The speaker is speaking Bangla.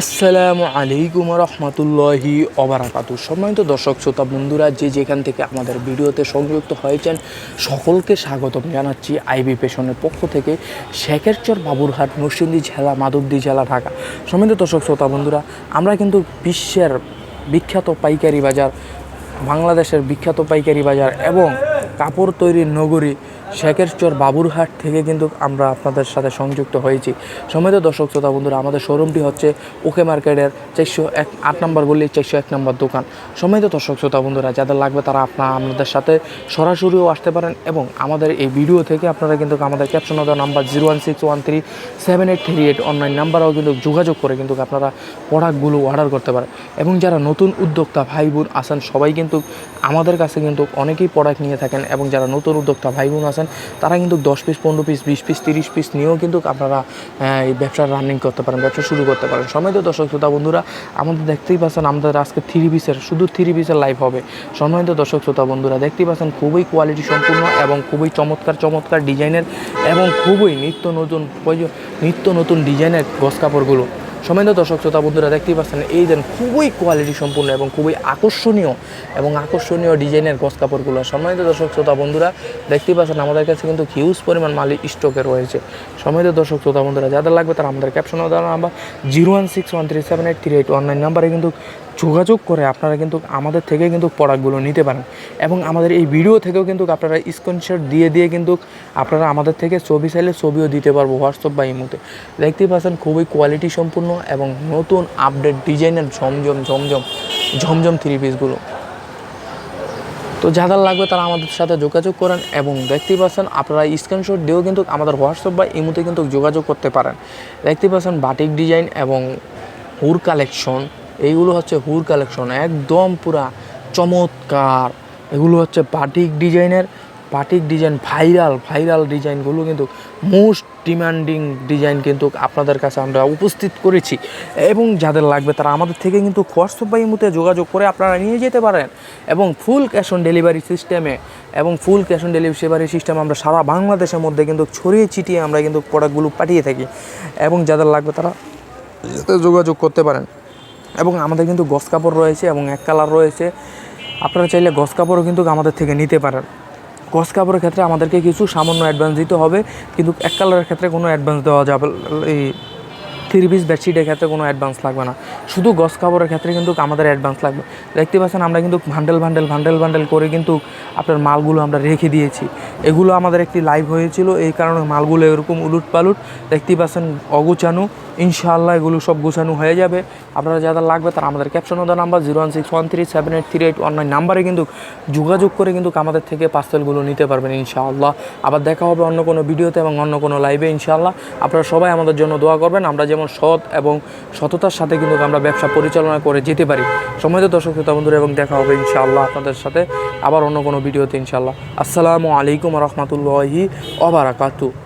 আসসালামু আলাইকুম রহমতুল্লাহি ওবারাকাতু। সম্মানিত দর্শক শ্রোতা বন্ধুরা, যে যেখান থেকে আমাদের ভিডিওতে সংযুক্ত হয়েছেন সকলকে স্বাগতম জানাচ্ছি আইবি পেশনের পক্ষ থেকে, শেখেরচর বাবুরহাট, নরসিংদী জেলা, মাধবদী জেলা, ঢাকা। সম্মানিত দর্শক শ্রোতা বন্ধুরা, আমরা কিন্তু বিশ্বের বিখ্যাত পাইকারি বাজার, বাংলাদেশের বিখ্যাত পাইকারি বাজার এবং কাপড় তৈরির নগরী শেখেরচর বাবুরহাট থেকে কিন্তু আমরা আপনাদের সাথে সংযুক্ত হয়েছি। সম্মানিত দর্শক শ্রোতা বন্ধুরা, আমাদের শোরুমটি হচ্ছে ওকে মার্কেটের 408 নম্বর গলি, 401 নম্বর দোকান। সম্মানিত দর্শক শ্রোতা বন্ধুরা, যাদের লাগবে তারা আপনাদের সাথে সরাসরিও আসতে পারেন এবং আমাদের এই ভিডিও থেকে আপনারা কিন্তু আমাদের ক্যাপশন দেওয়া নাম্বার 016137838 অনলাইন নাম্বারেও কিন্তু যোগাযোগ করে কিন্তু আপনারা প্রোডাক্টগুলো অর্ডার করতে পারেন। এবং যারা নতুন উদ্যোক্তা ভাই বোন আছেন সবাই কিন্তু আমাদের কাছে কিন্তু অনেকেই প্রোডাক্ট নিয়ে থাকেন, এবং যারা নতুন উদ্যোক্তা ভাই বোন আছেন তারা কিন্তু 10 পিস, 15 পিস, 20 পিস, 30 পিস নিয়েও কিন্তু আপনারা এই ব্যবসা রানিং করতে পারেন, ব্যবসা শুরু করতে পারেন। সম্মানিত দর্শক শ্রোতা বন্ধুরা, আমাদের দেখতেই পাচ্ছেন আমাদের আজকে 3 পিসের, শুধু 3 পিসের লাইভ হবে। সম্মানিত দর্শক শ্রোতা বন্ধুরা, দেখতেই পাচ্ছেন খুবই কোয়ালিটি সম্পূর্ণ এবং খুবই চমৎকার ডিজাইনের এবং খুবই নিত্য নতুন ডিজাইনের গস কাপড়গুলো। সম্মানিত দর্শক শ্রোতা বন্ধুরা, দেখতেই পাচ্ছেন এই দেন খুবই কোয়ালিটি সম্পূর্ণ এবং খুবই আকর্ষণীয় ডিজাইনের গস কাপড়গুলো। সম্মানিত দর্শক শ্রোতা বন্ধুরা, দেখতেই পাচ্ছেন আমাদের কাছে কিন্তু হিউজ পরিমাণ মাল স্টকে রয়েছে। সম্মানিত দর্শক শ্রোতা বন্ধুরা, যাদের লাগবে তারা আমাদের ক্যাপশনে দেওয়া নাম্বার 016137838 অনলাইন নাম্বারে কিন্তু যোগাযোগ করে আপনারা কিন্তু আমাদের থেকে কিন্তু প্রোডাক্টগুলো নিতে পারেন। এবং আমাদের এই ভিডিও থেকেও কিন্তু আপনারা স্ক্রিনশট দিয়ে কিন্তু আপনারা আমাদের থেকে ছবি চাইলে ছবিও দিতে পারবো হোয়াটসঅ্যাপ বা ইমোতে। দেখতেই পাচ্ছেন খুবই কোয়ালিটি সম্পূর্ণ এবং নতুন আপডেট ডিজাইনের ঝমঝম 3 পিসগুলো। তো যাদের লাগবে তারা আমাদের সাথে যোগাযোগ করেন এবং দেখতেই পাচ্ছেন আপনারা স্ক্রিনশট দিয়েও কিন্তু আমাদের হোয়াটসঅ্যাপ বা ইমোতে কিন্তু যোগাযোগ করতে পারেন। দেখতেই পাচ্ছেন বাটিক ডিজাইন এবং হুর কালেকশন, এইগুলো হচ্ছে হুর কালেকশন, একদম পুরা চমৎকার। এগুলো হচ্ছে বাটিক ডিজাইন ভাইরাল ডিজাইনগুলো কিন্তু মোস্ট ডিমান্ডিং ডিজাইন কিন্তু আপনাদের কাছে আমরা উপস্থিত করেছি। এবং যাদের লাগবে তারা আমাদের থেকে কিন্তু হোয়াটসঅ্যাপ বা ইমোতে যোগাযোগ করে আপনারা নিয়ে যেতে পারেন। এবং ফুল ক্যাশ অন ডেলিভারি সিস্টেমে আমরা সারা বাংলাদেশের মধ্যে কিন্তু ছড়িয়ে ছিটিয়ে আমরা কিন্তু প্রোডাক্টগুলো পাঠিয়ে থাকি। এবং যাদের লাগবে তারা যোগাযোগ করতে পারেন। এবং আমাদের কিন্তু গস কাপড় রয়েছে এবং এক কালার রয়েছে, আপনারা চাইলে গস কাপড়ও কিন্তু আমাদের থেকে নিতে পারেন। গস কাপড়ের ক্ষেত্রে আমাদেরকে কিছু সামান্য অ্যাডভান্স দিতে হবে, কিন্তু এক কালারের ক্ষেত্রে কোনো অ্যাডভান্স দেওয়া যাবে, এই 3 পিস বেডশিটের ক্ষেত্রে কোনো অ্যাডভান্স লাগবে না, শুধু গস কাপড়ের ক্ষেত্রে কিন্তু আমাদের অ্যাডভান্স লাগবে। দেখতে পাচ্ছেন আমরা কিন্তু ভান্ডেল করে কিন্তু আপনার মালগুলো আমরা রেখে দিয়েছি। এগুলো আমাদের একটি লাইভ হয়েছিল, এই কারণে মালগুলো এরকম উলুট পালুট দেখতেই পাচ্ছেন, অগুছানো। ইনশাআল্লাহ এগুলো সব গোছানো হয়ে যাবে। আপনারা যাদের লাগবে তারা আমাদের ক্যাপশনে দেওয়া নাম্বার 016137838 অনলাইন নাম্বারে কিন্তু যোগাযোগ করে কিন্তু আমাদের থেকে পার্সেলগুলো নিতে পারবেন ইনশাআল্লাহ। আবার দেখা হবে অন্য কোনো ভিডিওতে এবং অন্য কোনো লাইভে ইনশাআল্লাহ। আপনারা সবাই আমাদের জন্য দোয়া করবেন, আমরা যেমন সৎ এবং সততার সাথে কিন্তু আমরা ব্যবসা পরিচালনা করে যেতে পারি। সম্মানিত দর্শক শ্রোতা বন্ধুরা, এবং দেখা হবে ইনশাআল্লাহ আপনাদের সাথে আবার অন্য কোনো ভিডিওতে ইনশাআল্লাহ। আসসালামু আলাইকুম রহমতুল্লাহি ওয়া বারাকাতুহু।